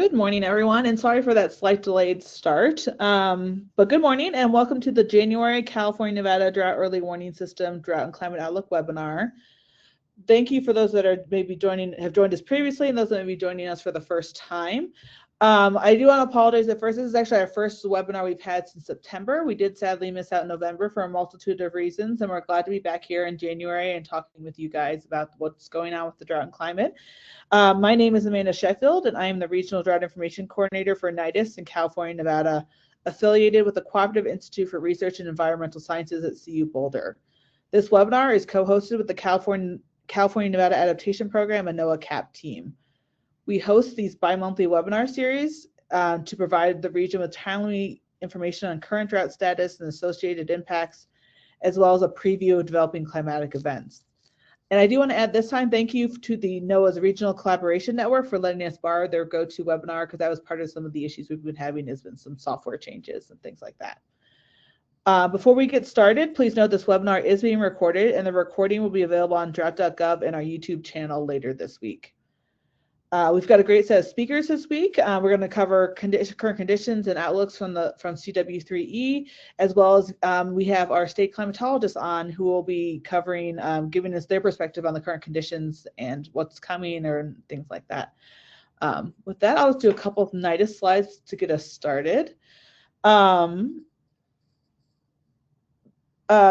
Good morning, everyone, and sorry for that slight delayed start. But good morning and welcome to the January California-Nevada Drought Early Warning System Drought and Climate Outlook Webinar. Thank you for those that are maybe have joined us previously and those that may be joining us for the first time. I do want to apologize at first. This is actually our first webinar we've had since September. We did sadly miss out in November for a multitude of reasons, and we're glad to be back here in January and talking with you guys about what's going on with the drought and climate. My name is Amanda Sheffield, and I am the Regional Drought Information Coordinator for NIDIS in California, Nevada, affiliated with the Cooperative Institute for Research in Environmental Sciences at CU Boulder. This webinar is co-hosted with the California Nevada Adaptation Program and NOAA CAP team. We host these bi-monthly webinar series to provide the region with timely information on current drought status and associated impacts, as well as a preview of developing climatic events. And I do want to add this time, thank you to the NOAA's Regional Collaboration Network for letting us borrow their go-to webinar, because that was part of some of the issues we've been having, has been some software changes and things like that. Before we get started, please note this webinar is being recorded, and the recording will be available on drought.gov and our YouTube channel later this week. We've got a great set of speakers this week. We're going to cover current conditions and outlooks from CW3E, as well as we have our state climatologist on, who will be covering, giving us their perspective on the current conditions and what's coming or things like that. With that, I'll just do a couple of NIDIS slides to get us started. So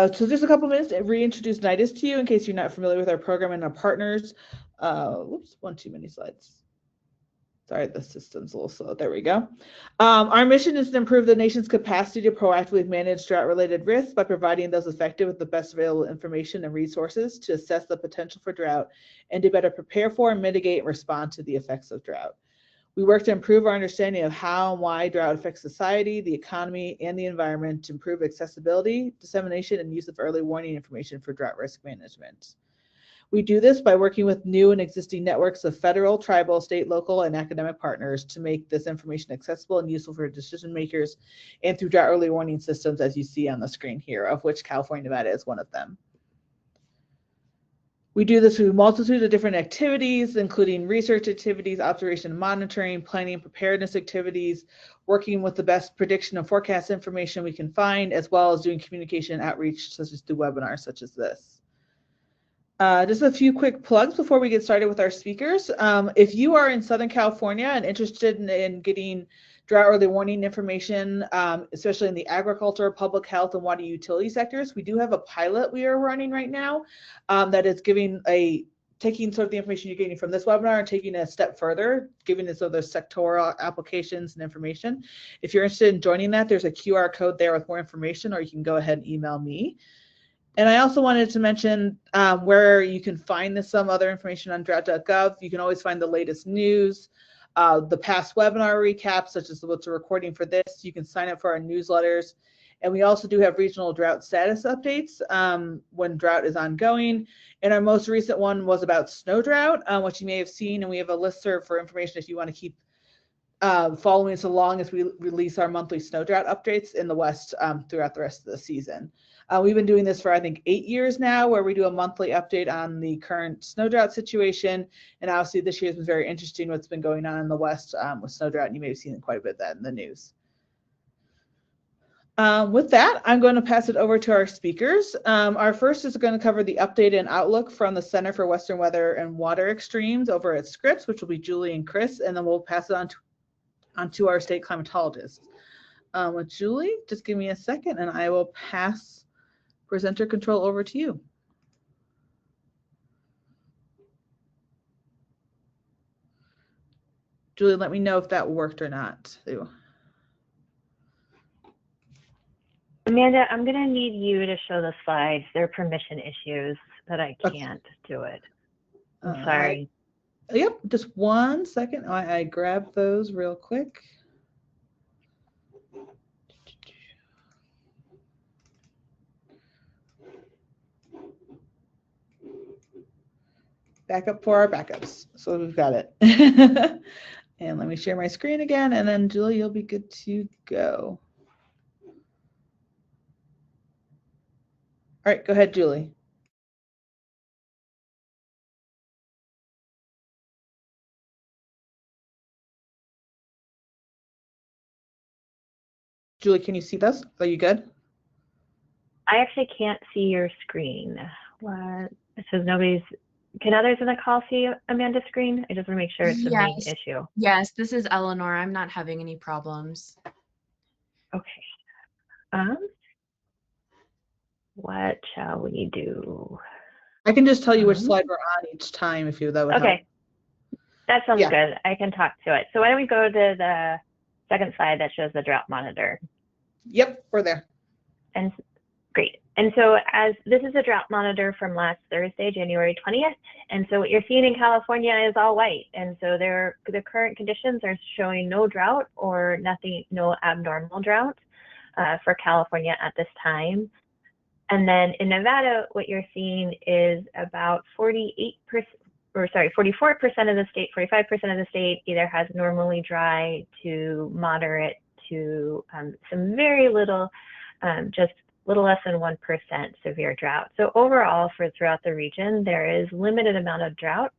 just a couple minutes to reintroduce NIDIS to you in case you're not familiar with our program and our partners. Whoops, one too many slides. Sorry, the system's a little slow. There we go. Our mission is to improve the nation's capacity to proactively manage drought-related risks by providing those affected with the best available information and resources to assess the potential for drought and to better prepare for, mitigate, and respond to the effects of drought. We work to improve our understanding of how and why drought affects society, the economy, and the environment to improve accessibility, dissemination, and use of early warning information for drought risk management. We do this by working with new and existing networks of federal, tribal, state, local, and academic partners to make this information accessible and useful for decision makers and through drought early warning systems, as you see on the screen here, of which California, Nevada is one of them. We do this through a multitude of different activities, including research activities, observation and monitoring, planning and preparedness activities, working with the best prediction and forecast information we can find, as well as doing communication and outreach, such as through webinars such as this. Just a few quick plugs before we get started with our speakers. If you are in Southern California and interested in getting drought early warning information, especially in the agriculture, public health, and water utility sectors, we do have a pilot we are running right now that is taking sort of the information you're getting from this webinar and taking it a step further, giving us other sectoral applications and information. If you're interested in joining that, there's a QR code there with more information, or you can go ahead and email me. And I also wanted to mention where you can find some other information on drought.gov. You can always find the latest news, the past webinar recaps, such as what's a recording for this. You can sign up for our newsletters. And we also do have regional drought status updates when drought is ongoing. And our most recent one was about snow drought, which you may have seen. And we have a listserv for information if you want to keep following us along as we release our monthly snow drought updates in the West throughout the rest of the season. We've been doing this for, I think, 8 years now, where we do a monthly update on the current snow drought situation. And obviously this year has been very interesting what's been going on in the West with snow drought, and you may have seen quite a bit of that in the news. With that, I'm going to pass it over to our speakers. Our first is going to cover the update and outlook from the Center for Western Weather and Water Extremes over at Scripps, which will be Julie and Chris, and then we'll pass it on to our state climatologist. With Julie, just give me a second and I will pass presenter control over to you. Julie, let me know if that worked or not. Amanda, I'm going to need you to show the slides. There are permission issues that I can't do it. I'm sorry. Yep, just 1 second. I grabbed those real quick. Backup for our backups. So we've got it. And let me share my screen again, and then Julie, you'll be good to go. All right, go ahead, Julie. Julie, can you see this? Are you good? I actually can't see your screen. What? It says nobody's. Can others in the call see Amanda's screen? I just want to make sure it's the main issue. Yes, this is Eleanor. I'm not having any problems. Okay. What shall we do? I can just tell you which slide we're on each time if that would help. Okay. That sounds good. I can talk to it. So why don't we go to the second slide that shows the drought monitor? Yep, we're there. And great. And so as this is a drought monitor from last Thursday, January 20th. And so what you're seeing in California is all white. And so the current conditions are showing no drought or nothing, no abnormal drought for California at this time. And then in Nevada, what you're seeing is about 44% of the state, 45% of the state either has normally dry to moderate to some very little, just little less than 1% severe drought. So overall, throughout the region, there is limited amount of drought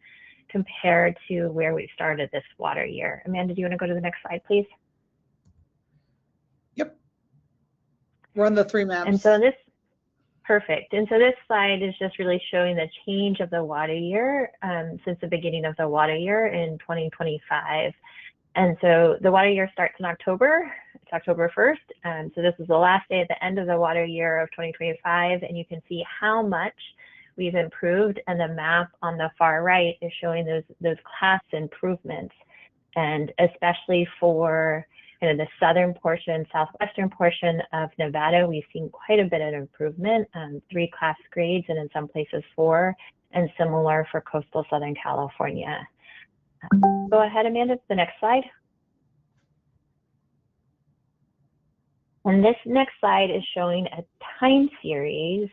compared to where we started this water year. Amanda, do you want to go to the next slide, please? Yep. We're on the 3 maps. And so perfect. And so this slide is just really showing the change of the water year since the beginning of the water year in 2025. And so the water year starts in October. It's October 1st. So this is the last day at the end of the water year of 2025. And you can see how much we've improved. And the map on the far right is showing those class improvements. And especially for the southern portion, southwestern portion of Nevada, we've seen quite a bit of improvement, 3 class grades, and in some places 4, and similar for coastal Southern California. Go ahead, Amanda, to the next slide. And this next slide is showing a time series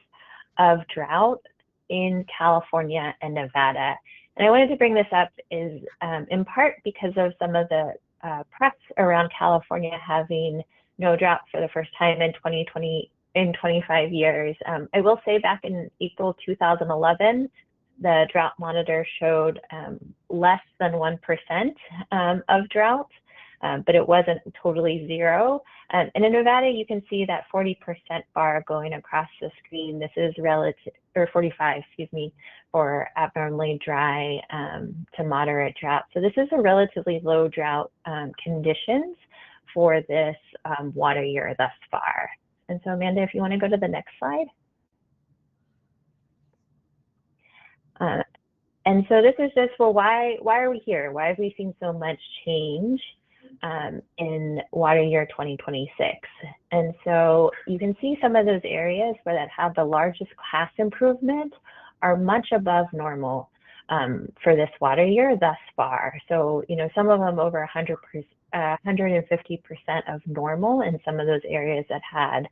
of drought in California and Nevada. And I wanted to bring this up is in part because of some of the press around California having no drought for the first time in 25 years. I will say back in April 2011, the drought monitor showed less than 1% of drought, but it wasn't totally zero. And in Nevada, you can see that 40% bar going across the screen. This is relative, or 45, excuse me, for abnormally dry to moderate drought. So this is a relatively low drought conditions for this water year thus far. And so Amanda, if you want to go to the next slide. And so this is just, well, why are we here? Why have we seen so much change in water year 2026? And so you can see some of those areas where that have the largest class improvement are much above normal for this water year thus far. So, some of them over 150% of normal in some of those areas that had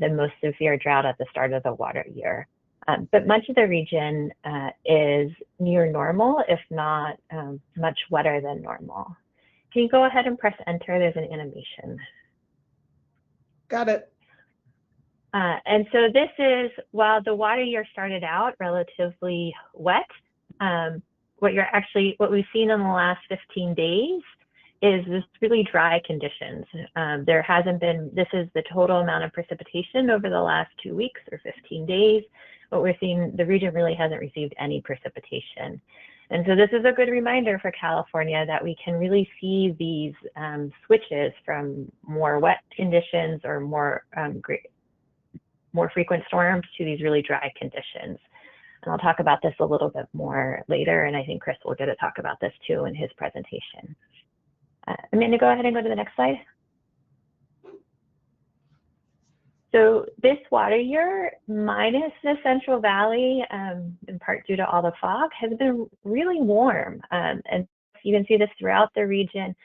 the most severe drought at the start of the water year. But much of the region is near normal, if not much wetter than normal. Can you go ahead and press enter? There's an animation. Got it. And so this is, while the water year started out relatively wet, what we've seen in the last 15 days is this really dry conditions. There hasn't been, this is the total amount of precipitation over the last 2 weeks or 15 days. What we're seeing, the region really hasn't received any precipitation. And so this is a good reminder for California that we can really see these switches from more wet conditions or more frequent storms to these really dry conditions. And I'll talk about this a little bit more later, and I think Chris will get to talk about this too in his presentation. Amanda, go ahead and go to the next slide. So this water year, minus the Central Valley, in part due to all the fog, has been really warm. And you can see this throughout the region.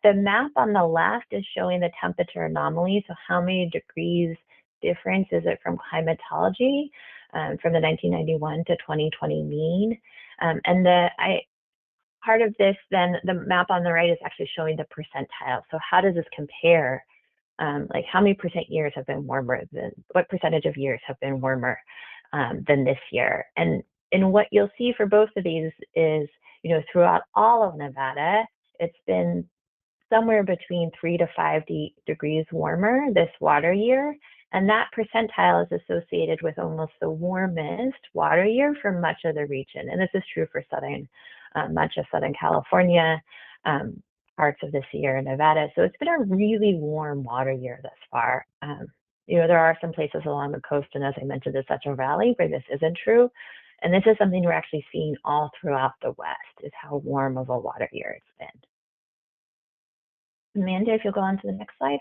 The map on the left is showing the temperature anomaly. So how many degrees difference is it from climatology from the 1991 to 2020 mean? And part of this, then the map on the right is actually showing the percentile. So how does this compare? Like how many % years have been warmer than, what percentage of years have been warmer than this year? And what you'll see for both of these is, throughout all of Nevada, it's been somewhere between 3 to 5 degrees warmer this water year. And that percentile is associated with almost the warmest water year for much of the region. And this is true for much of Southern California, parts of the Sierra Nevada. So it's been a really warm water year thus far. There are some places along the coast, and as I mentioned, the Central Valley where this isn't true. And this is something we're actually seeing all throughout the West, is how warm of a water year it's been. Amanda, if you'll go on to the next slide.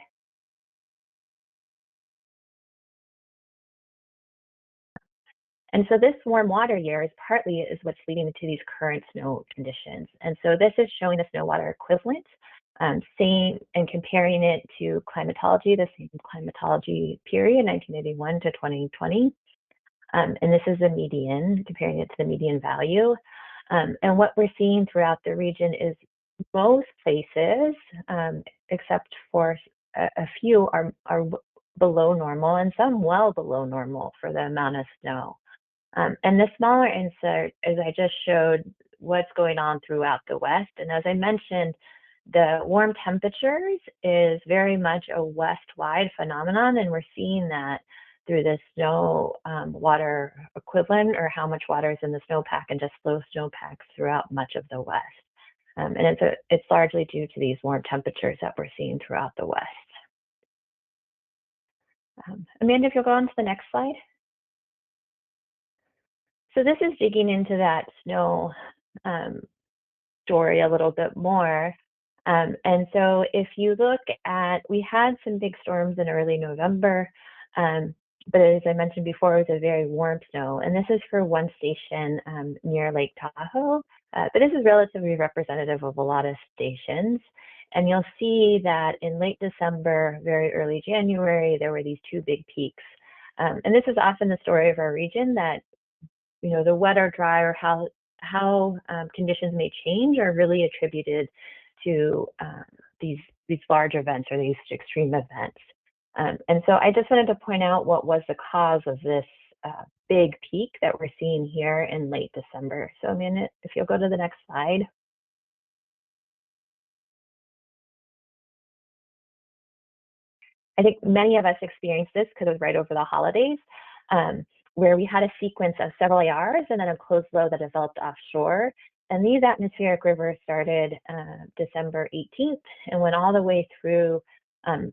And so this warm water year is what's leading to these current snow conditions. And so this is showing the snow water equivalent, saying and comparing it to climatology, the same climatology period, 1981 to 2020. And this is the median, comparing it to the median value. And what we're seeing throughout the region is most places, except for a few, are below normal, and some well below normal for the amount of snow. And the smaller insert, as I just showed, what's going on throughout the West. And as I mentioned, the warm temperatures is very much a West-wide phenomenon, and we're seeing that through the snow water equivalent, or how much water is in the snowpack, and just low snowpacks throughout much of the West. And it's largely due to these warm temperatures that we're seeing throughout the West. Amanda, if you'll go on to the next slide. So this is digging into that snow story a little bit more. And so if you look at, we had some big storms in early November, but as I mentioned before, it was a very warm snow. And this is for one station near Lake Tahoe, but this is relatively representative of a lot of stations. And you'll see that in late December, very early January, there were these two big peaks. And this is often the story of our region, that the wet or dry, or how conditions may change, are really attributed to these large events, or these extreme events. And so I just wanted to point out what was the cause of this big peak that we're seeing here in late December. So Amanda, if you'll go to the next slide. I think many of us experienced this because it was right over the holidays, where we had a sequence of several ARs and then a closed low that developed offshore. And these atmospheric rivers started December 18th and went all the way through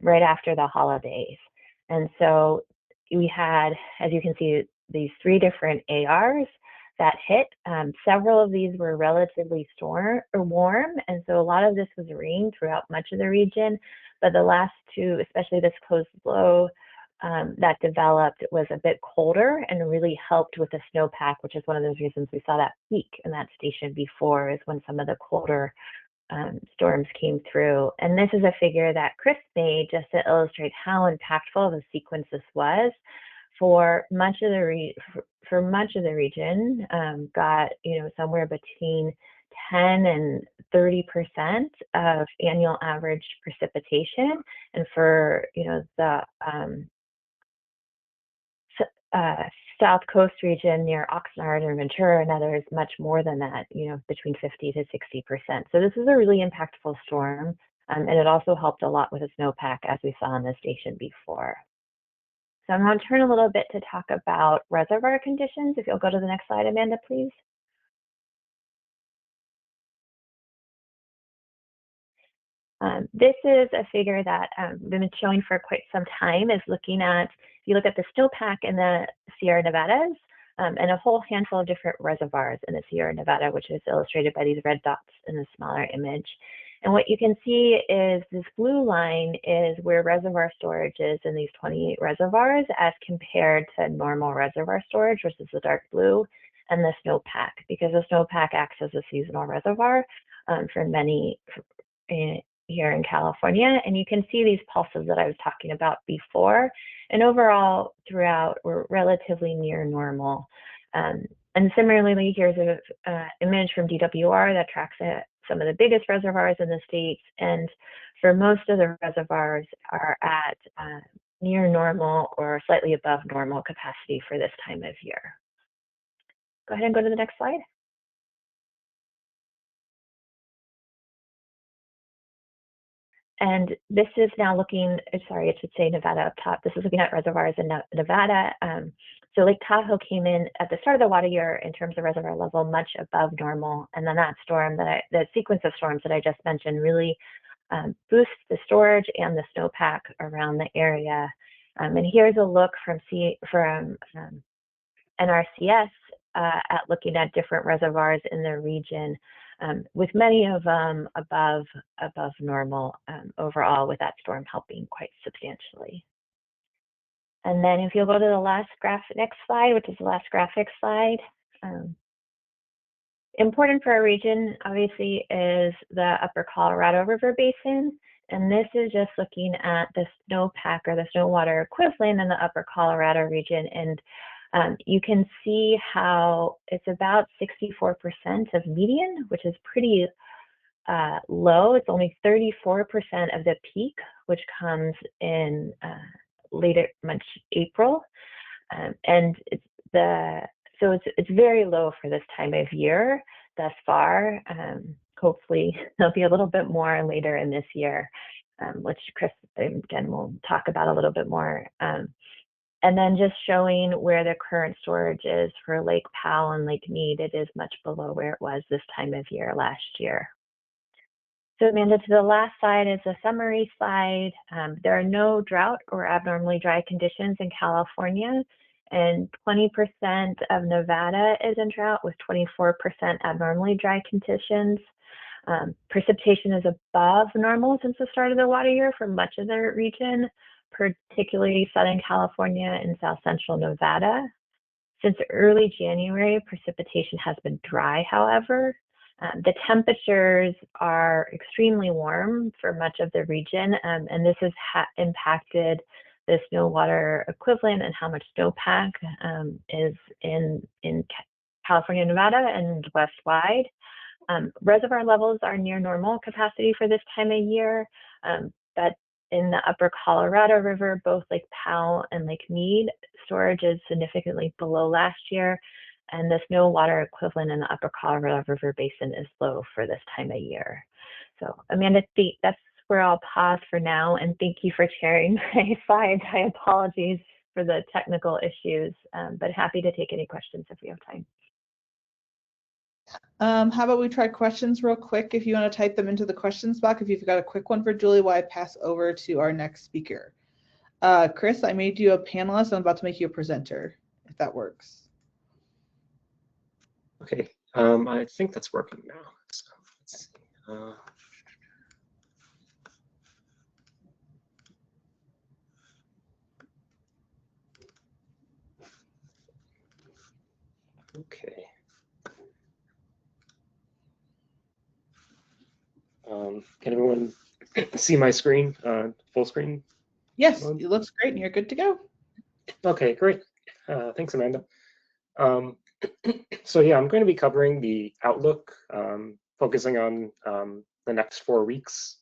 right after the holidays. And so we had, as you can see, these three different ARs that hit. Several of these were relatively warm, and so a lot of this was rain throughout much of the region. But the last two, especially this closed low that developed, was a bit colder and really helped with the snowpack, which is one of those reasons we saw that peak in that station before, is when some of the colder storms came through. And this is a figure that Chris made just to illustrate how impactful of a sequence this was for much of the region. Got somewhere between 10 and 30% of annual average precipitation, and for the South Coast region near Oxnard and Ventura and others, much more than that, between 50 to 60%. So this is a really impactful storm, and it also helped a lot with the snowpack, as we saw on the station before. So I'm going to turn a little bit to talk about reservoir conditions. If you'll go to the next slide, Amanda, please. This is a figure that I've been showing for quite some time, is looking at, if you look at the snowpack in the Sierra Nevadas, and a whole handful of different reservoirs in the Sierra Nevada, which is illustrated by these red dots in the smaller image. And what you can see is this blue line is where reservoir storage is in these 28 reservoirs as compared to normal reservoir storage, which is the dark blue, and the snowpack, because the snowpack acts as a seasonal reservoir for many here in California. And you can see these pulses that I was talking about before. And overall, throughout, we're relatively near normal. And similarly, here's an image from DWR that tracks some of the biggest reservoirs in the states. And for most of the reservoirs are at near normal or slightly above normal capacity for this time of year. Go ahead and go to the next slide. And this is now looking, sorry, it should say Nevada up top. This is looking at reservoirs in Nevada. So Lake Tahoe came in at the start of the water year in terms of reservoir level much above normal. And then that storm, the sequence of storms that I just mentioned really boosts the storage and the snowpack around the area. And here's a look from NRCS at looking at different reservoirs in the region, with many of them above normal overall, with that storm helping quite substantially. And then if you'll go to the last next slide, which is the last graphic slide. Important for our region, obviously, is the upper Colorado River Basin. And this is just looking at the snowpack or the snow water equivalent in the upper Colorado region. And you can see how it's about 64% of median, which is pretty low. It's only 34% of the peak, which comes in later March, April. And so it's very low for this time of year thus far. Hopefully there'll be a little bit more later in this year, which Chris, again, will talk about a little bit more. And then just showing where the current storage is for Lake Powell and Lake Mead, it is much below where it was this time of year last year. So Amanda, to the last slide is a summary slide. There are no drought or abnormally dry conditions in California, and 20% of Nevada is in drought with 24% abnormally dry conditions. Precipitation is above normal since the start of the water year for much of the region, particularly Southern California and South Central Nevada. Since early January, precipitation has been dry, however. The temperatures are extremely warm for much of the region, and this has impacted the snow water equivalent and how much snowpack is in California, Nevada, and west-wide. Reservoir levels are near normal capacity for this time of year, but in the upper Colorado River, both Lake Powell and Lake Mead, storage is significantly below last year, and the snow water equivalent in the upper Colorado River Basin is low for this time of year. So Amanda, that's where I'll pause for now, and thank you for sharing my slides. I apologize for the technical issues, but happy to take any questions if we have time. How about we try questions real quick? If you want to type them into the questions box, if you've got a quick one for Julie while I pass over to our next speaker. Chris, I made you a panelist. I'm about to make you a presenter, if that works. Okay, I think that's working now. So let's see. Okay. Can everyone see my screen, full screen? Yes, it looks great and you're good to go. Okay, great. Thanks, Amanda. So yeah, I'm going to be covering the outlook, focusing on the next 4 weeks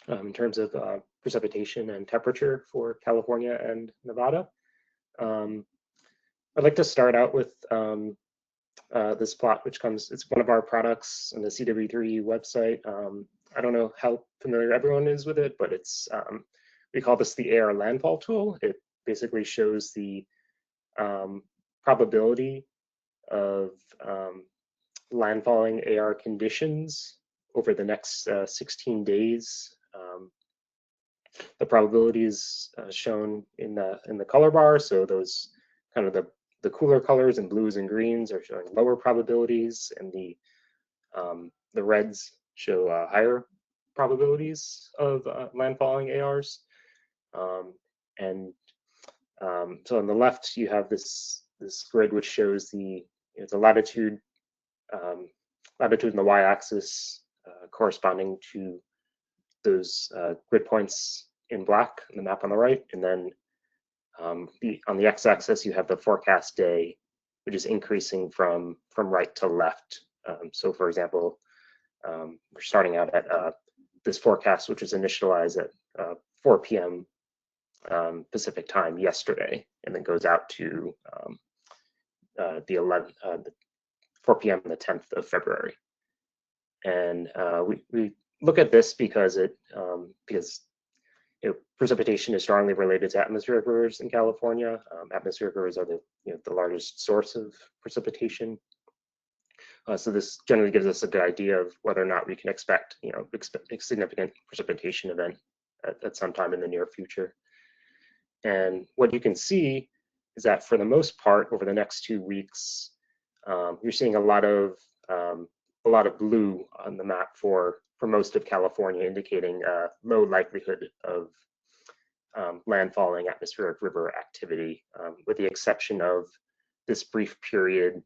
in terms of precipitation and temperature for California and Nevada. I'd like to start out with this plot, which it's one of our products on the CW3 website. I don't know how familiar everyone is with it, but it's we call this the AR landfall tool. It basically shows the probability of landfalling AR conditions over the next 16 days. The probability is shown in the color bar. So those kind of the cooler colors in blues and greens are showing lower probabilities, and the reds show higher probabilities of landfalling ARs. So on the left, you have this grid which shows the latitude on the y-axis corresponding to those grid points in black in the map on the right, and then on the x-axis you have the forecast day, which is increasing from right to left. So for example, we're starting out at this forecast, which was initialized at 4 p.m. Pacific time yesterday, and then goes out to the 4 p.m. on the 10th of February. And we look at this because precipitation is strongly related to atmospheric rivers in California. Atmospheric rivers are the largest source of precipitation. So this generally gives us a good idea of whether or not we can expect a significant precipitation event at some time in the near future. And what you can see is that for the most part, over the next 2 weeks, you're seeing a lot of blue on the map for most of California, indicating low likelihood of landfalling atmospheric river activity, with the exception of this brief period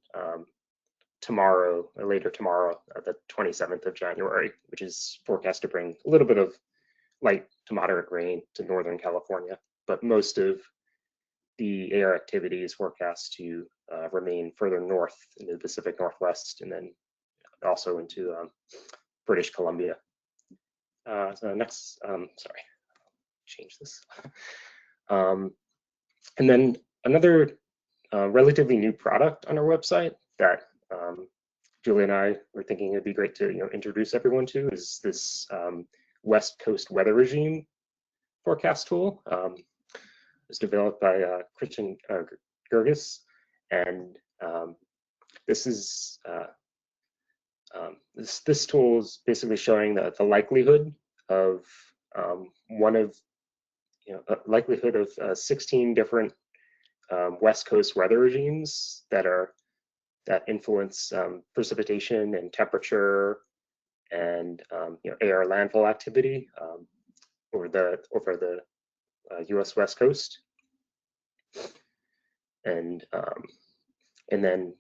later tomorrow, the 27th of January, which is forecast to bring a little bit of light to moderate rain to Northern California. But most of the air activity is forecast to remain further north into the Pacific Northwest, and then also into British Columbia. So next, sorry, change this. And then another relatively new product on our website that Julie and I were thinking it'd be great to introduce everyone to is this West Coast weather regime forecast tool. It was developed by Christian Gerges, and this tool is basically showing the likelihood of likelihood of 16 different West Coast weather regimes that influence precipitation and temperature and air landfall activity over the U.S. West Coast. And then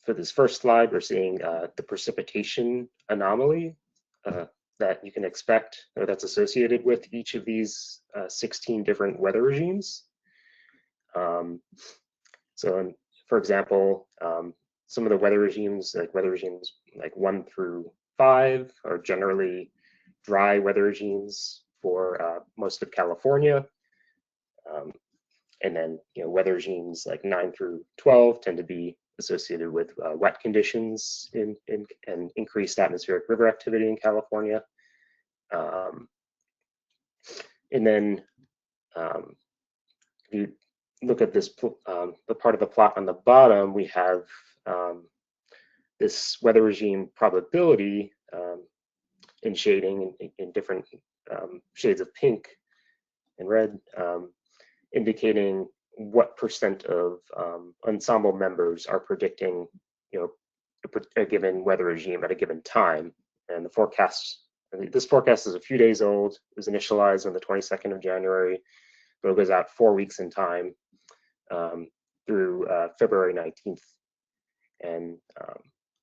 for this first slide, we're seeing the precipitation anomaly that you can expect, or that's associated with each of these 16 different weather regimes. So, for example, some of the weather regimes like 1 through 5 are generally dry weather regimes for most of California. And then weather regimes like 9 through 12 tend to be associated with wet conditions and increased atmospheric river activity in California. And then if you look at this, the part of the plot on the bottom, we have this weather regime probability in shading in different shades of pink and red, indicating what percent of ensemble members are predicting a given weather regime at a given time. And the forecast, this forecast is a few days old. It was initialized on the 22nd of January, but it goes out 4 weeks in time through February 19th. And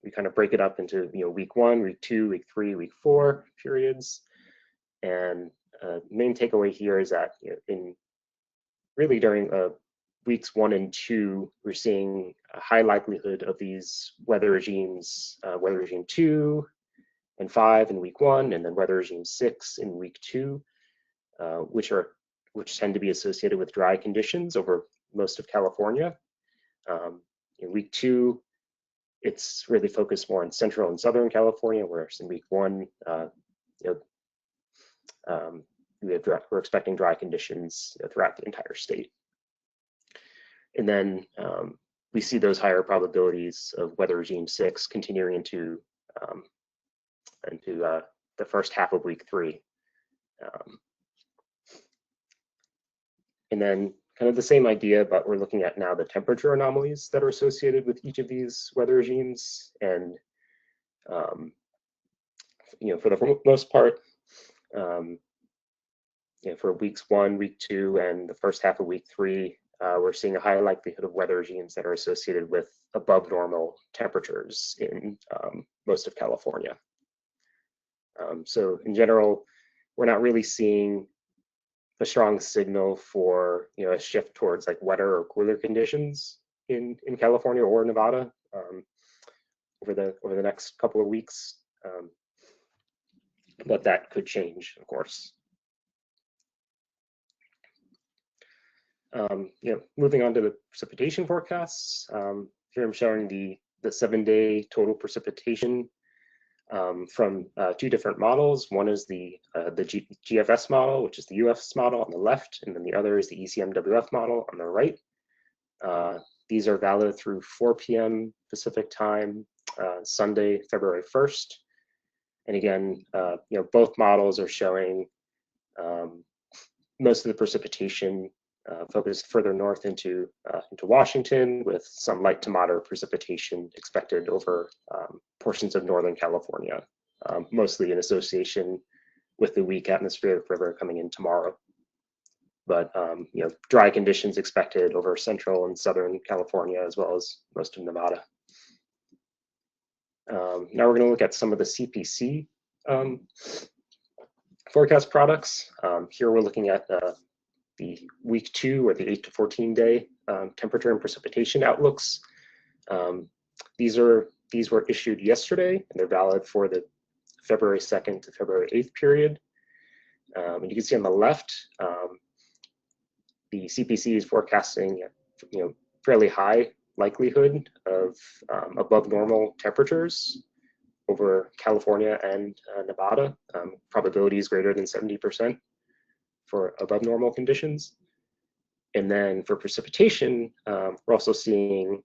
we kind of break it up into week 1, week 2, week 3, week 4 periods. And main takeaway here is that during weeks 1 and 2, we're seeing a high likelihood of these weather regimes, weather regime 2 and 5 in week 1, and then weather regime 6 in week 2, which tend to be associated with dry conditions over most of California. In week 2, it's really focused more on central and southern California, whereas in week 1, we're expecting dry conditions throughout the entire state. And then we see those higher probabilities of weather regime 6 continuing into the first half of week 3. And then kind of the same idea, but we're looking at now the temperature anomalies that are associated with each of these weather regimes. And for the most part, for weeks 1, week 2, and the first half of week 3, we're seeing a high likelihood of weather regimes that are associated with above normal temperatures in most of California. So in general, we're not really seeing a strong signal for a shift towards like wetter or cooler conditions in California or Nevada over the next couple of weeks, but that could change, of course. Moving on to the precipitation forecasts. Here I'm showing the 7-day total precipitation from two different models. One is the GFS model, which is the UFS model on the left, and then the other is the ECMWF model on the right. These are valid through 4 p.m. Pacific time, Sunday, February 1st. And again, both models are showing most of the precipitation focused further north into Washington, with some light to moderate precipitation expected over portions of Northern California, mostly in association with the weak atmospheric river coming in tomorrow. But dry conditions expected over Central and Southern California, as well as most of Nevada. Now we're going to look at some of the CPC forecast products. Here we're looking at the week 2 or the 8 to 14 day temperature and precipitation outlooks. These were issued yesterday, and they're valid for the February 2nd to February 8th period. And you can see on the left, the CPC is forecasting fairly high likelihood of above normal temperatures over California and Nevada. Probability is greater than 70% for above normal conditions. And then for precipitation, we're also seeing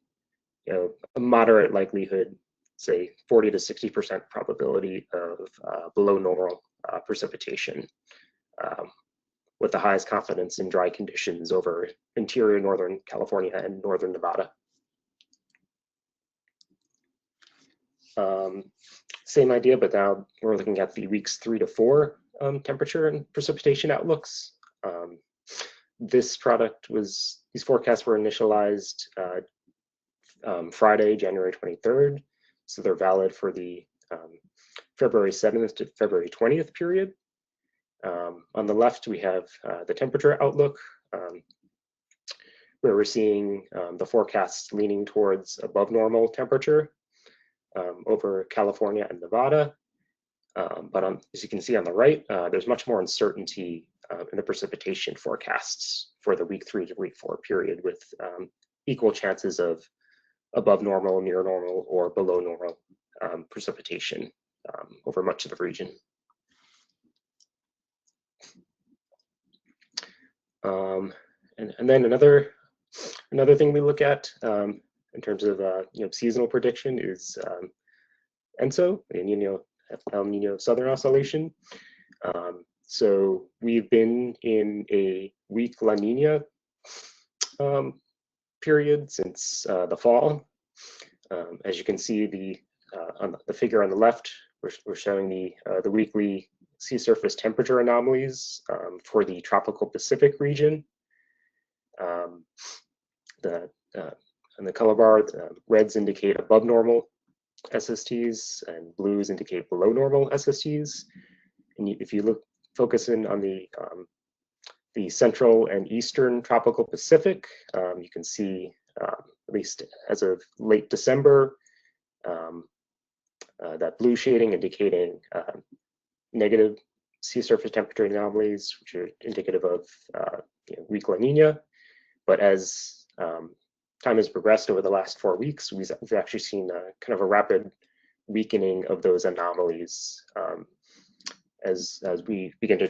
a moderate likelihood, say 40 to 60% probability of below normal precipitation, with the highest confidence in dry conditions over interior Northern California and Northern Nevada. Same idea, but now we're looking at the weeks 3 to 4 temperature and precipitation outlooks. These forecasts were initialized Friday, January 23rd. So they're valid for the February 7th to February 20th period. On the left, we have the temperature outlook, where we're seeing the forecasts leaning towards above normal temperature over California and Nevada. But as you can see on the right, there's much more uncertainty in the precipitation forecasts for the week 3 to week 4 period, with equal chances of above normal, near normal, or below normal precipitation over much of the region. And then another thing we look at in terms of seasonal prediction is ENSO, the El Nino Southern Oscillation. So we've been in a weak La Niña period since the fall. As you can see, on the figure on the left, we're showing the weekly sea surface temperature anomalies for the tropical Pacific region. In the color bar, reds indicate above normal SSTs and blues indicate below normal SSTs. And if you focus in on the central and eastern tropical Pacific, you can see, at least as of late December, that blue shading indicating negative sea surface temperature anomalies, which are indicative of weak La Nina. But as time has progressed over the last 4 weeks, we've actually seen kind of a rapid weakening of those anomalies as we begin to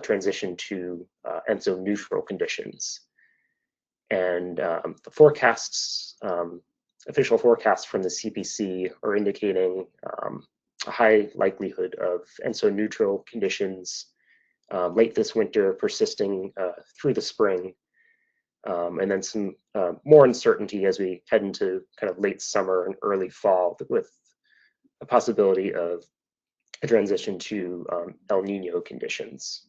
transition to ENSO neutral conditions. And the forecasts, official forecasts from the CPC are indicating a high likelihood of ENSO neutral conditions late this winter, persisting through the spring. And then some more uncertainty as we head into kind of late summer and early fall, with a possibility of a transition to El Nino conditions.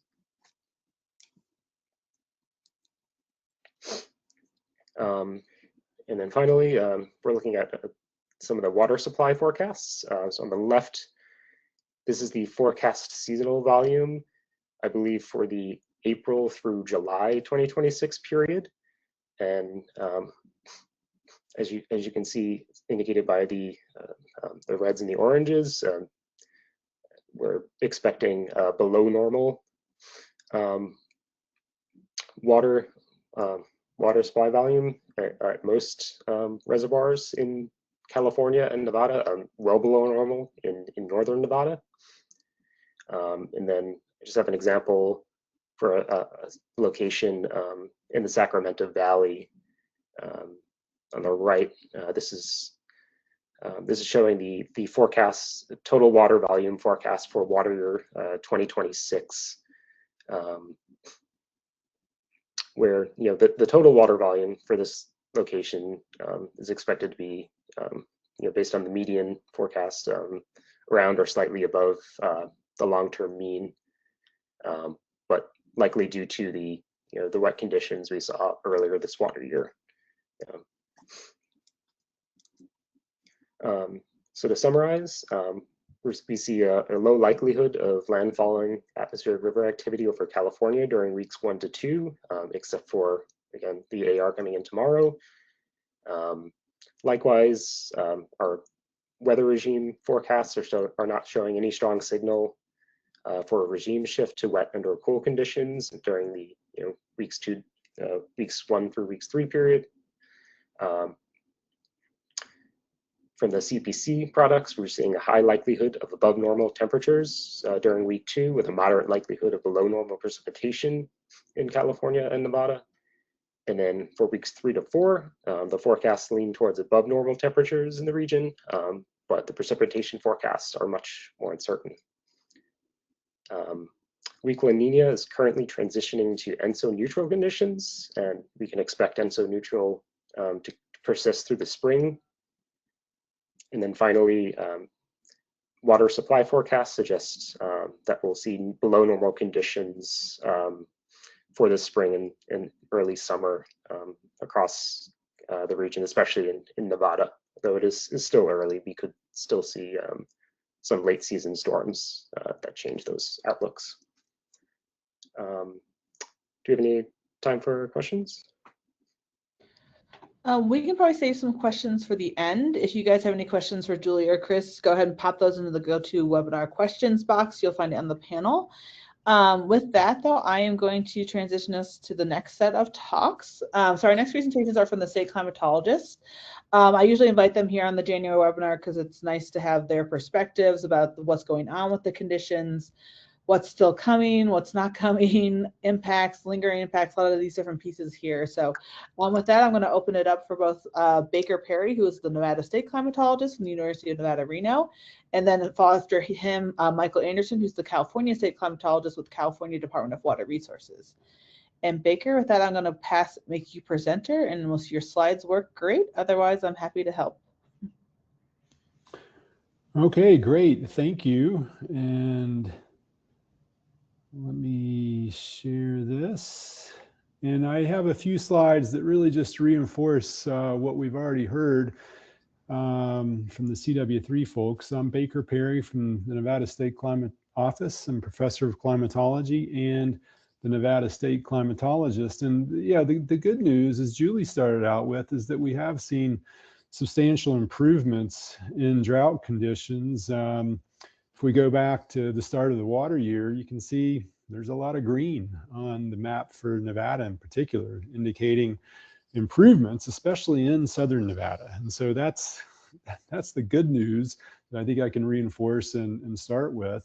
And then finally, we're looking at some of the water supply forecasts. So on the left, this is the forecast seasonal volume, I believe, for the April through July 2026 period. And as you can see, indicated by the reds and the oranges, we're expecting below normal water supply volume at most reservoirs in California and Nevada, well below normal in in northern Nevada. And then I just have an example for a location in the Sacramento Valley. On the right, this is showing the forecast, the total water volume forecast for water year 2026, where the total water volume for this location is expected to be based on the median forecast around or slightly above the long-term mean, but likely due to the wet conditions we saw earlier this water year. So to summarize, we see a low likelihood of landfalling atmospheric river activity over California during weeks 1 to 2, except for, again, the AR coming in tomorrow. Likewise, our weather regime forecasts are not showing any strong signal for a regime shift to wet and/or cool conditions during the weeks 1 through weeks 3 period. From the CPC products, we're seeing a high likelihood of above normal temperatures during week 2, with a moderate likelihood of below normal precipitation in California and Nevada. And then for weeks 3 to 4, the forecasts lean towards above normal temperatures in the region, but the precipitation forecasts are much more uncertain. Weak La Niña is currently transitioning to ENSO neutral conditions, and we can expect ENSO neutral to persist through the spring. And then finally, water supply forecasts suggest that we'll see below normal conditions for the spring and early summer across the region, especially in Nevada. Though it is still early, we could still see some late season storms that change those outlooks. Do you have any time for questions? We can probably save some questions for the end. If you guys have any questions for Julie or Chris, go ahead and pop those into the GoToWebinar questions box. You'll find it on the panel. With that, though, I am going to transition us to the next set of talks. So our next presentations are from the state climatologists. I usually invite them here on the January webinar because it's nice to have their perspectives about what's going on with the conditions, what's still coming, what's not coming, impacts, lingering impacts, a lot of these different pieces here. So with that, I'm going to open it up for both Baker Perry, who is the Nevada State Climatologist from the University of Nevada, Reno, and then after him, Michael Anderson, who's the California State Climatologist with California Department of Water Resources. And Baker, with that, I'm going to make you presenter, and unless your slides work, great. Otherwise, I'm happy to help. Okay, great. Thank you. And let me share this. And I have a few slides that really just reinforce what we've already heard from the CW3 folks. I'm Baker Perry from the Nevada State Climate Office. I'm professor of climatology and the Nevada State Climatologist. And yeah, the good news, as Julie started out with, is that we have seen substantial improvements in drought conditions. If we go back to the start of the water year, you can see there's a lot of green on the map for Nevada in particular, indicating improvements, especially in southern Nevada. And so that's the good news that I think I can reinforce and start with.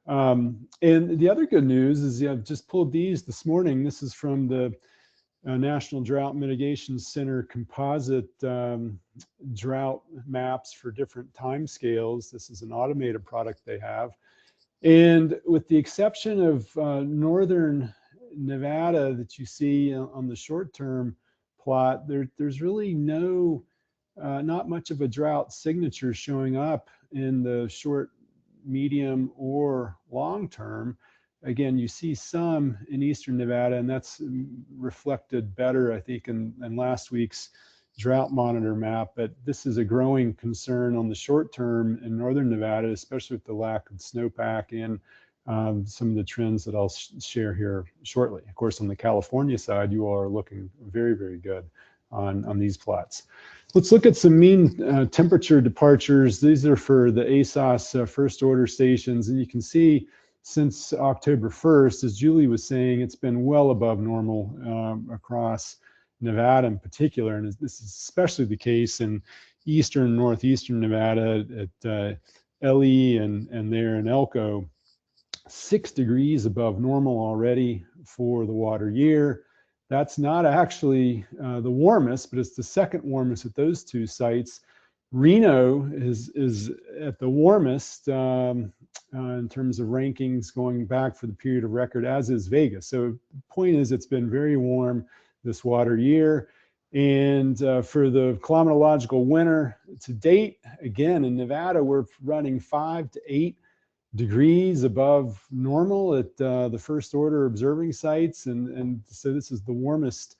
And the other good news is I've just pulled these this morning. This is from the National Drought Mitigation Center composite drought maps for different time scales. This is an automated product they have. And with the exception of northern Nevada that you see on the short-term plot, there's really not much of a drought signature showing up in the short, medium, or long-term. Again, you see some in eastern Nevada, and that's reflected better, I think, in last week's drought monitor map. But this is a growing concern on the short term in northern Nevada, especially with the lack of snowpack and some of the trends that I'll share here shortly. Of course, on the California side, you all are looking very, very good on these plots. Let's look at some mean temperature departures. These are for the ASOS first order stations, and you can see since October 1st, as Julie was saying, it's been well above normal across Nevada in particular, and this is especially the case in eastern and northeastern Nevada at LE and there in Elko, 6 degrees above normal already for the water year. That's not actually the warmest, but it's the second warmest at those two sites. Reno is at the warmest in terms of rankings going back for the period of record, as is Vegas. So the point is, it's been very warm this water year. And for the climatological winter to date, again, in Nevada, we're running 5 to 8 degrees above normal at the first order observing sites. And so this is the warmest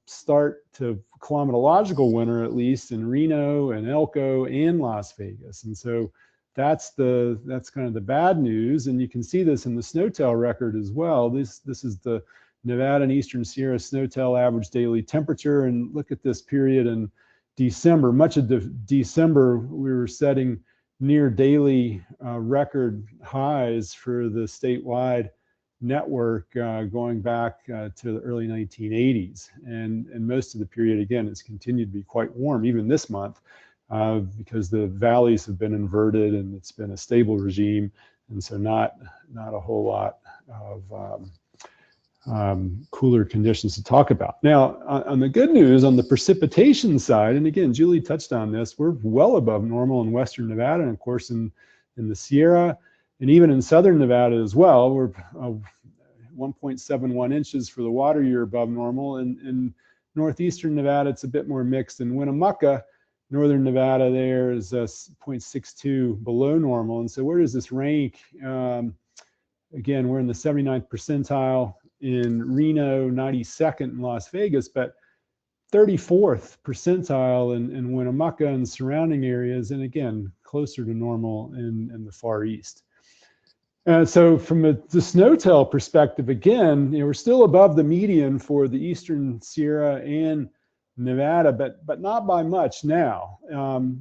start to climatological winter, at least in Reno and Elko and Las Vegas. And so that's kind of the bad news. And you can see this in the snowtail record as well. This is the Nevada and Eastern Sierra snowtail average daily temperature. And look at this period in December. Much of December, we were setting near daily record highs for the statewide network going back to the early 1980s. And most of the period, again, has continued to be quite warm, even this month, because the valleys have been inverted and it's been a stable regime. And so not a whole lot of cooler conditions to talk about. Now, on the good news, on the precipitation side, and again, Julie touched on this, we're well above normal in Western Nevada, and of course in the Sierra, and even in Southern Nevada as well. We're 1.71 inches for the water year above normal. And in Northeastern Nevada, it's a bit more mixed. In Winnemucca, Northern Nevada, there is 0.62 below normal. And so where does this rank? Again, we're in the 79th percentile in Reno, 92nd in Las Vegas, but 34th percentile in Winnemucca and surrounding areas, and again, closer to normal in the Far East. So from the snowtail perspective, again, we're still above the median for the Eastern Sierra and Nevada, but not by much now.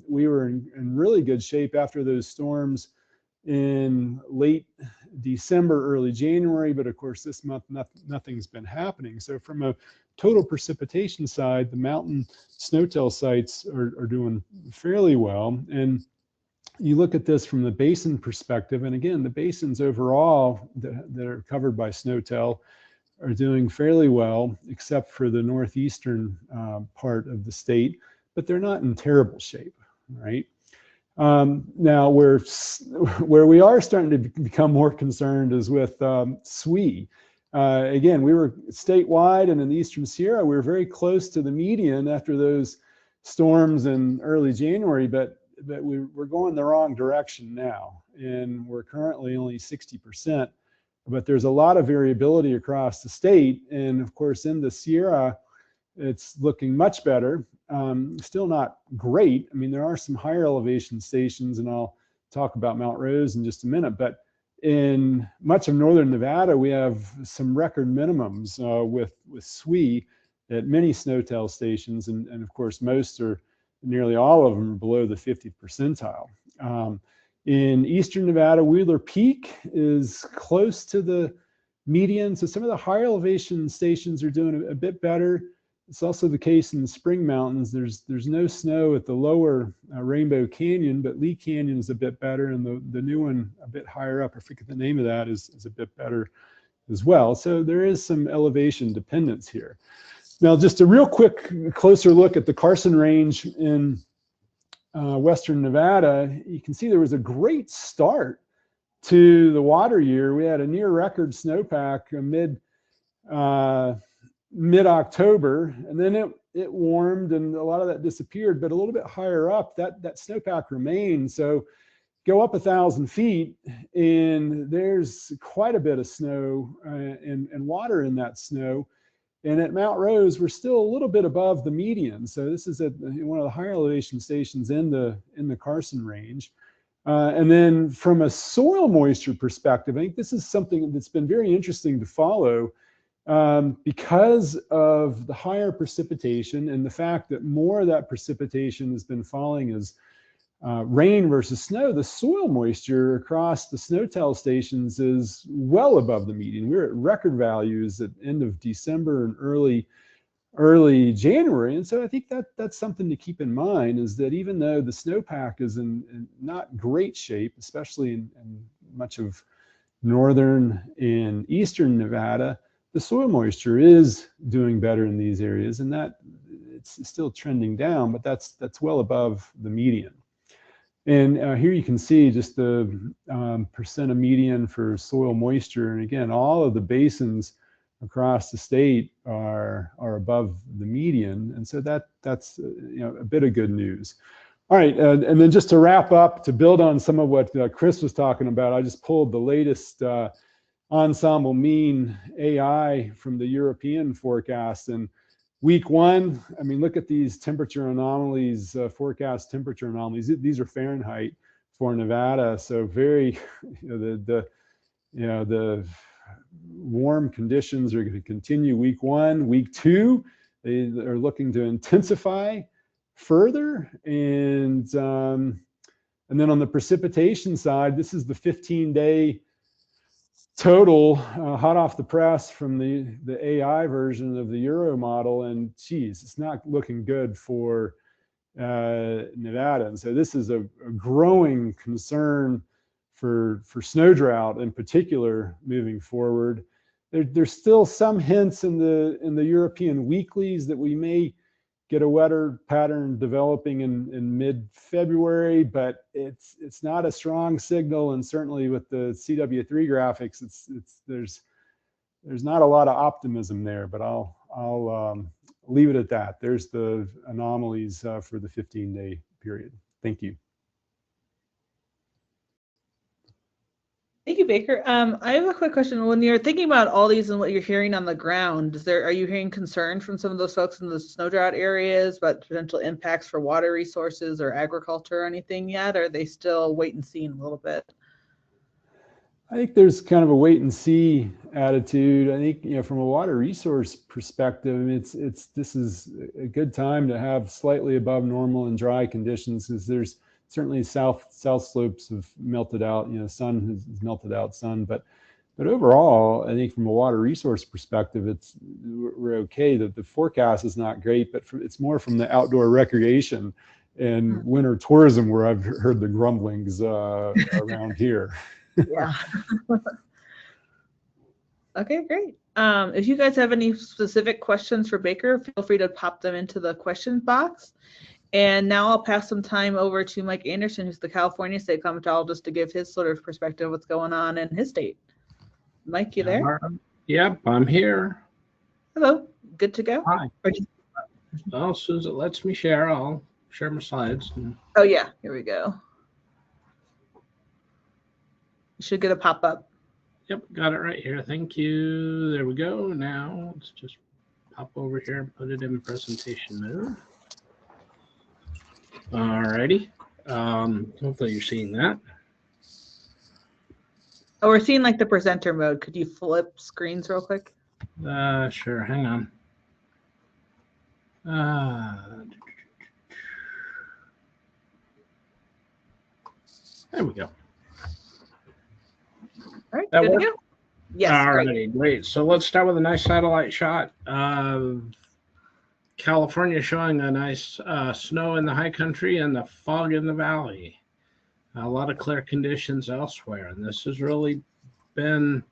We were in really good shape after those storms in late December, early January, but of course this month nothing's been happening. So from a total precipitation side, the mountain snowtail sites are doing fairly well. And you look at this from the basin perspective, and again, the basins overall that are covered by snowtail are doing fairly well, except for the northeastern part of the state, but they're not in terrible shape, right? Now, where we are starting to become more concerned is with SWE. Again, we were statewide and in the Eastern Sierra, we were very close to the median after those storms in early January, but we're going the wrong direction now. And we're currently only 60%, but there's a lot of variability across the state. And of course, in the Sierra, it's looking much better. Still not great. I mean, there are some higher elevation stations, and I'll talk about Mount Rose in just a minute, but in much of northern Nevada, we have some record minimums with SWE at many snowtail stations, and of course, nearly all of them are below the 50th percentile. In eastern Nevada, Wheeler Peak is close to the median, so some of the higher elevation stations are doing a bit better. It's also the case in the Spring Mountains. There's no snow at the lower Rainbow Canyon, but Lee Canyon is a bit better, and the new one a bit higher up, I forget the name of that, is a bit better as well. So there is some elevation dependence here. Now, just a real quick closer look at the Carson Range in Western Nevada. You can see there was a great start to the water year. We had a near record snowpack mid-October, and then it warmed and a lot of that disappeared, but a little bit higher up, that snowpack remained. So go up 1,000 feet and there's quite a bit of snow and water in that snow. And at Mount Rose, we're still a little bit above the median. So this is at one of the higher elevation stations in the Carson Range. And then from a soil moisture perspective, I think this is something that's been very interesting to follow. Because of the higher precipitation and the fact that more of that precipitation has been falling as rain versus snow, the soil moisture across the snowtail stations is well above the median. We're at record values at end of December and early early January. And so I think that's something to keep in mind, is that even though the snowpack is in not great shape, especially in much of northern and eastern Nevada, the soil moisture is doing better in these areas, and that it's still trending down, but that's well above the median. And here you can see just the percent of median for soil moisture. And again, all of the basins across the state are above the median. And so that's a bit of good news. All right, and then just to wrap up, to build on some of what Chris was talking about, I just pulled the latest ensemble mean AI from the European forecast. And week 1, I mean, look at these temperature anomalies, forecast temperature anomalies. These are Fahrenheit for Nevada. So very, the warm conditions are going to continue week 1. Week 2, they are looking to intensify further. And then on the precipitation side, this is the 15-day total hot off the press from the AI version of the Euro model, and geez, it's not looking good for Nevada. And so this is a growing concern for snow drought in particular moving forward. There's still some hints in the European weeklies that we may get a wetter pattern developing in mid-February, but it's not a strong signal, and certainly with the CW3 graphics, there's not a lot of optimism there. But I'll leave it at that. There's the anomalies for the 15-day period. Thank you. Thank you, Baker. I have a quick question. When you're thinking about all these and what you're hearing on the ground, are you hearing concern from some of those folks in the snow drought areas about potential impacts for water resources or agriculture or anything yet? Or are they still wait and see a little bit? I think there's kind of a wait and see attitude. I think, from a water resource perspective, I mean, this is a good time to have slightly above normal and dry conditions, because there's certainly south slopes have melted out, sun has melted out sun, but overall, I think from a water resource perspective, we're okay. That the forecast is not great, but it's more from the outdoor recreation and winter tourism where I've heard the grumblings around here. Yeah. Okay, great. If you guys have any specific questions for Baker, feel free to pop them into the question box. And now I'll pass some time over to Mike Anderson, who's the California state climatologist, to give his sort of perspective of what's going on in his state. Mike, you there? Yep, I'm here. Hello, good to go? Hi. Well, as soon as it lets me share, I'll share my slides. Oh yeah, here we go. You should get a pop-up. Yep, got it right here. Thank you. There we go. Now let's just pop over here and put it in presentation mode. Alrighty. Hopefully you're seeing that. Oh, we're seeing like the presenter mode. Could you flip screens real quick? Sure. Hang on. There we go. All right, That good work? to go. Yes. Alrighty, great. So let's start with a nice satellite shot of California, showing a nice snow in the high country and the fog in the valley. A lot of clear conditions elsewhere, and this has really been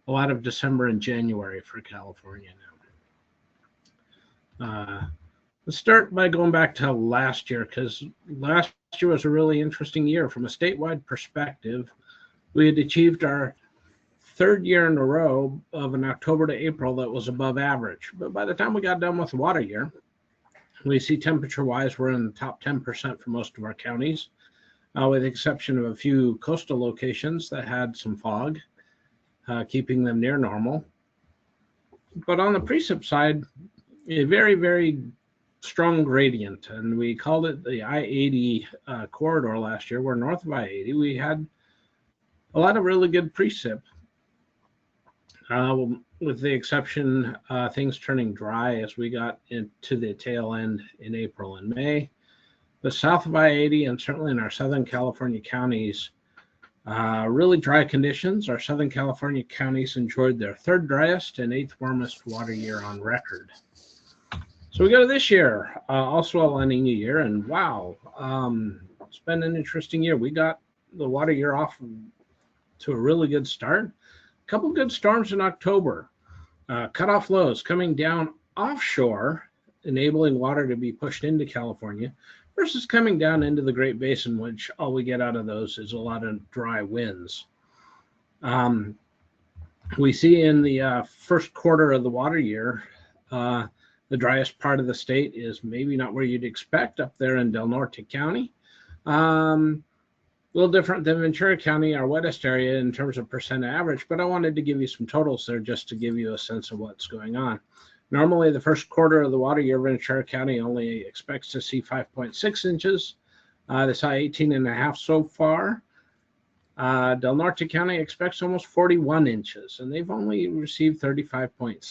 a lot of December and January for California now. Let's start by going back to last year, because last year was a really interesting year. From a statewide perspective, we had achieved our third year in a row of an October to April that was above average. But by the time we got done with the water year, we see temperature-wise, we're in the top 10% for most of our counties, with the exception of a few coastal locations that had some fog, keeping them near normal. But on the precip side, a very, very strong gradient, and we called it the I-80 corridor last year. We're north of I-80. We had a lot of really good precip. With the exception things turning dry as we got into the tail end in April and May. But south of I-80 and certainly in our Southern California counties, really dry conditions. Our Southern California counties enjoyed their third driest and eighth warmest water year on record. So we go to this year, also a La Nina year, and wow, it's been an interesting year. We got the water year off to a really good start. A couple good storms in October. Cutoff lows coming down offshore, enabling water to be pushed into California, versus coming down into the Great Basin, which all we get out of those is a lot of dry winds. We see in the first quarter of the water year, the driest part of the state is maybe not where you'd expect up there in Del Norte County. A little different than Ventura County, our wettest area in terms of percent average, but I wanted to give you some totals there just to give you a sense of what's going on. Normally, the first quarter of the water year, Ventura County only expects to see 5.6 inches. They saw 18.5 so far. Del Norte County expects almost 41 inches, and they've only received 35.6.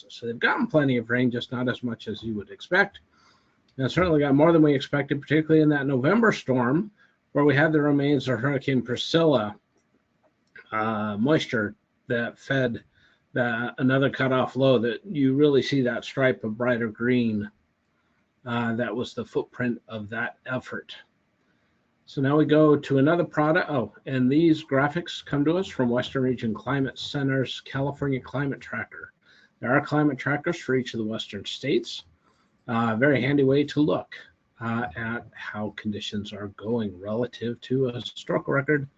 So they've gotten plenty of rain, just not as much as you would expect. And certainly got more than we expected, particularly in that November storm, where we had the remains of Hurricane Priscilla moisture that fed another cutoff low that you really see that stripe of brighter green. That was the footprint of that effort. So now we go to another product. Oh, and these graphics come to us from Western Region Climate Center's California Climate Tracker. There are climate trackers for each of the Western states. Very handy way to look at how conditions are going relative to a historical record.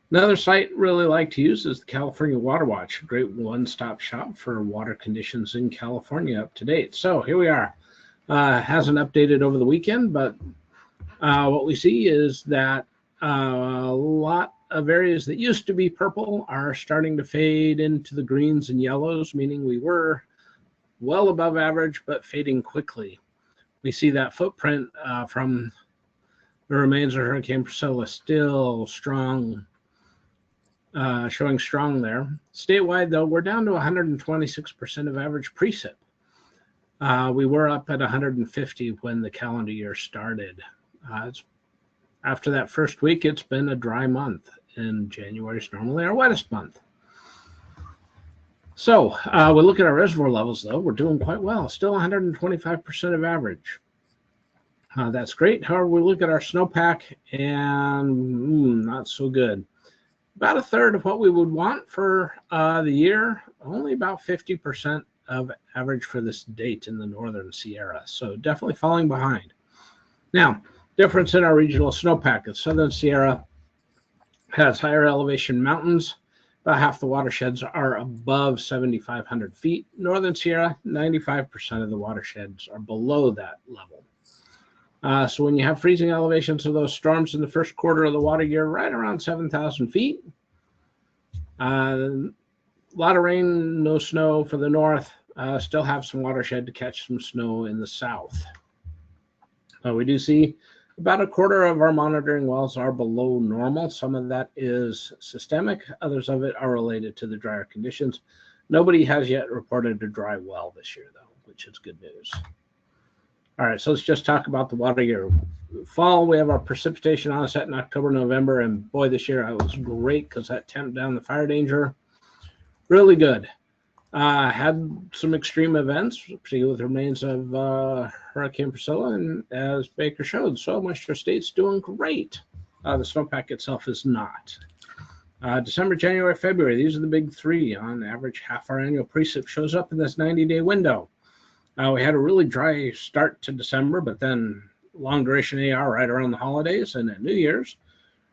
Another site really like to use is the California Water Watch, a great one-stop shop for water conditions in California up to date. So here we are. Hasn't updated over the weekend, but what we see is that a lot of areas that used to be purple are starting to fade into the greens and yellows, meaning we were well above average, but fading quickly. We see that footprint from the remains of Hurricane Priscilla still strong, showing strong there. Statewide, though, we're down to 126% of average precip. We were up at 150 when the calendar year started. After that first week, it's been a dry month, and January is normally our wettest month. So we look at our reservoir levels, though. We're doing quite well, still 125% of average. That's great. However, we look at our snowpack, and not so good. About a third of what we would want for the year, only about 50% of average for this date in the Northern Sierra. So definitely falling behind. Now, difference in our regional snowpack. The Southern Sierra has higher elevation mountains. About half the watersheds are above 7,500 feet. Northern Sierra, 95% of the watersheds are below that level. So when you have freezing elevations of those storms in the first quarter of the water year, right around 7,000 feet. A lot of rain, no snow for the north. Still have some watershed to catch some snow in the south. We do see about a quarter of our monitoring wells are below normal. Some of that is systemic. Others of it are related to the drier conditions. Nobody has yet reported a dry well this year, though, which is good news. All right, so let's just talk about the water year. Fall, we have our precipitation onset in October, November, and boy, this year it was great because that tamped down the fire danger. Really good. Had some extreme events, particularly with the remains of Hurricane Priscilla, and as Baker showed, soil moisture state's doing great. The snowpack itself is not. December, January, February, these are the big three. On average, half our annual precip shows up in this 90-day window. We had a really dry start to December, but then long duration AR right around the holidays and at New Year's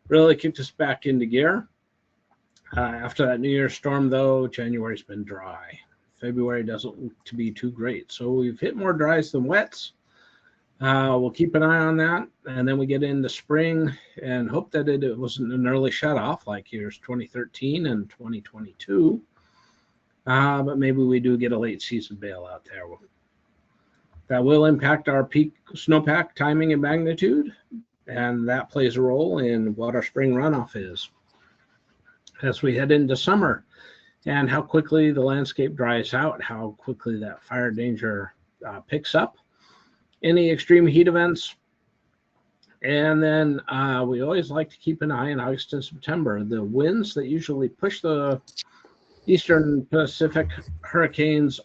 really kicked us back into gear. After that New Year's storm, though, January's been dry. February doesn't look to be too great. So we've hit more dries than wets. We'll keep an eye on that. And then we get into spring and hope that it wasn't an early shut-off like years 2013 and 2022. But maybe we do get a late season bailout there. That will impact our peak snowpack timing and magnitude. And that plays a role in what our spring runoff is as we head into summer, and how quickly the landscape dries out, how quickly that fire danger picks up, any extreme heat events. And then we always like to keep an eye in August and September. The winds that usually push the Eastern Pacific hurricanes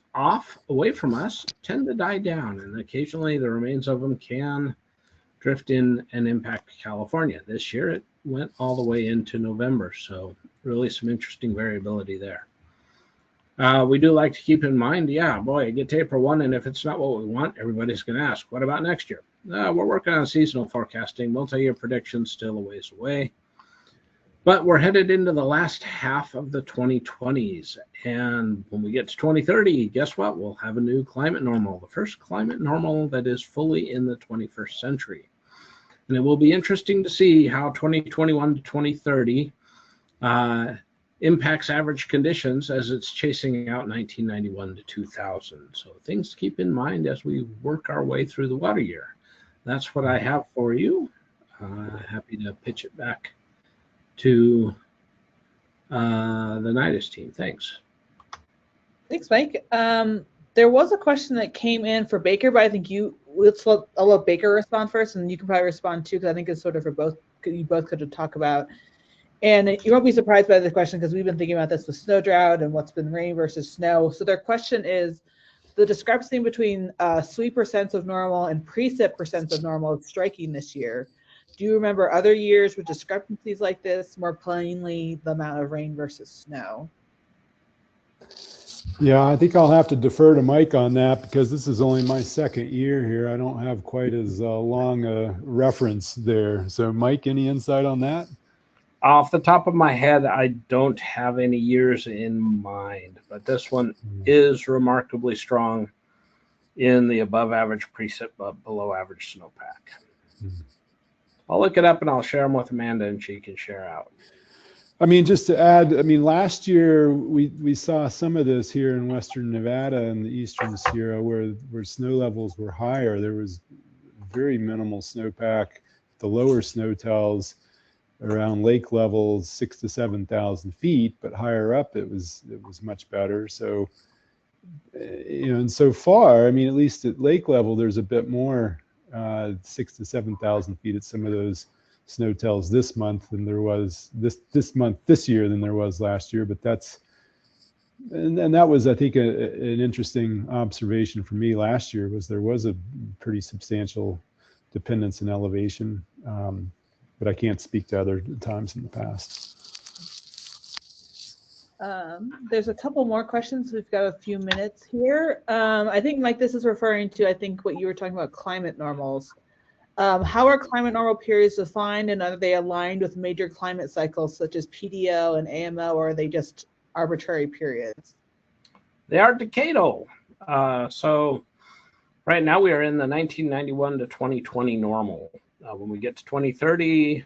away from us tend to die down, and occasionally the remains of them can drift in and impact California. This year it went all the way into November, so really some interesting variability there. We do like to keep in mind, yeah, boy, I get to April 1, and if it's not what we want, everybody's going to ask, what about next year? We're working on seasonal forecasting. Multi-year predictions still a ways away. But we're headed into the last half of the 2020s. And when we get to 2030, guess what? We'll have a new climate normal, the first climate normal that is fully in the 21st century. And it will be interesting to see how 2021 to 2030 impacts average conditions as it's chasing out 1991 to 2000. So things to keep in mind as we work our way through the water year. That's what I have for you. Happy to pitch it back to the NIDIS team. Thanks. Thanks, Mike. There was a question that came in for Baker, but I think I'll let Baker respond first, and you can probably respond too, because I think it's sort of for both. You both could talk about. And you won't be surprised by the question, because we've been thinking about this with snow drought and what's been rain versus snow. So their question is, the discrepancy between sweep percents of normal and precip percents of normal is striking this year. Do you remember other years with discrepancies like this, more plainly the amount of rain versus snow? Yeah, I think I'll have to defer to Mike on that, because this is only my second year here. I don't have quite as long a reference there. So Mike, any insight on that? Off the top of my head, I don't have any years in mind, but this one is remarkably strong in the above average precip, but below average snowpack. I'll look it up and I'll share them with Amanda, and she can share out. I mean, just to add, I mean, last year we saw some of this here in Western Nevada and the Eastern Sierra, where snow levels were higher. There was very minimal snowpack. The lower snow tells around lake levels 6,000 to 7,000 feet, but higher up it was much better. So, and so far, I mean, at least at lake level, there's a bit more 6,000 to 7,000 feet at some of those snow tells this month than there was this year than there was last year. But and that was, I think, an interesting observation for me last year, was there was a pretty substantial dependence in elevation. But I can't speak to other times in the past. There's a couple more questions. We've got a few minutes here. I think, Mike, this is referring to, I think, what you were talking about, climate normals. How are climate normal periods defined, and are they aligned with major climate cycles such as PDO and AMO, or are they just arbitrary periods? They are decadal. So right now we are in the 1991 to 2020 normal. When we get to 2030,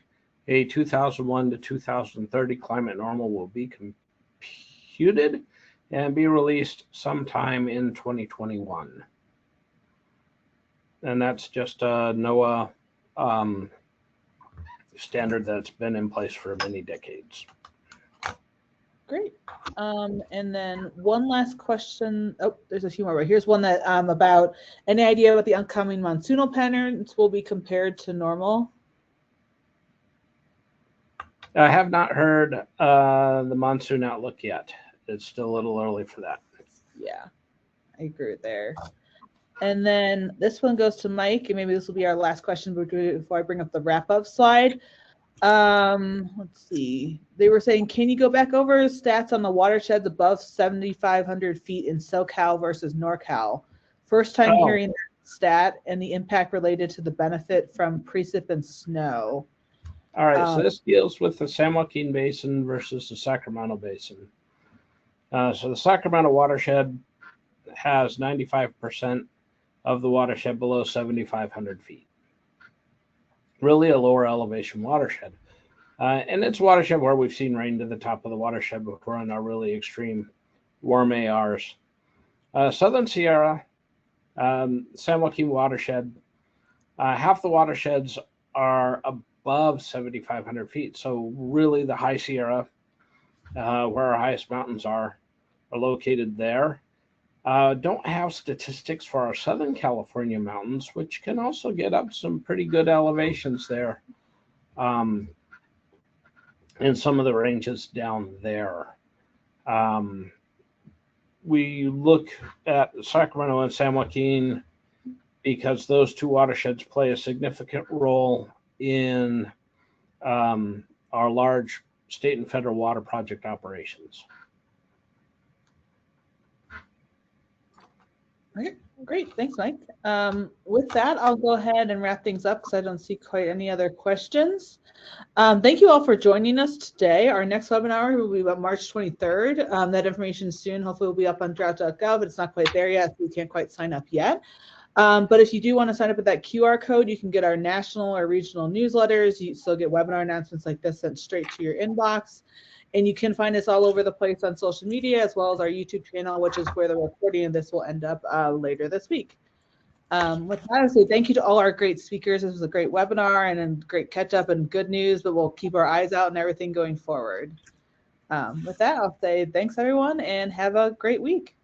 a 2001 to 2030 climate normal will be computed and be released sometime in 2021. And that's just a NOAA standard that's been in place for many decades. Great. And then one last question. Oh, there's a few more, but here's one that about any idea what the upcoming monsoonal patterns will be compared to normal? I have not heard the monsoon outlook yet. It's still a little early for that. Yeah, I agree there. And then this one goes to Mike, and maybe this will be our last question before I bring up the wrap-up slide. Let's see. They were saying, can you go back over stats on the watersheds above 7,500 feet in SoCal versus NorCal? First time hearing that stat, and the impact related to the benefit from precip and snow. All right, so this deals with the San Joaquin Basin versus the Sacramento Basin. So the Sacramento watershed has 95% of the watershed below 7,500 feet. Really a lower elevation watershed. And it's a watershed where we've seen rain to the top of the watershed before on our really extreme warm ARs. Southern Sierra, San Joaquin watershed, half the watersheds are above 7,500 feet. So really the high Sierra, where our highest mountains are located there. Don't have statistics for our Southern California mountains, which can also get up some pretty good elevations there in some of the ranges down there. We look at Sacramento and San Joaquin because those two watersheds play a significant role in our large state and federal water project operations. Okay, great. Thanks, Mike. With that, I'll go ahead and wrap things up because I don't see quite any other questions. Thank you all for joining us today. Our next webinar will be about March 23rd. That information soon, hopefully, will be up on drought.gov, but it's not quite there yet, so you can't quite sign up yet. But if you do want to sign up with that QR code, you can get our national or regional newsletters. You still get webinar announcements like this sent straight to your inbox. And you can find us all over the place on social media, as well as our YouTube channel, which is where the recording of this will end up later this week. With that, I say thank you to all our great speakers. This was a great webinar and a great catch up and good news, but we'll keep our eyes out and everything going forward. With that, I'll say thanks, everyone, and have a great week.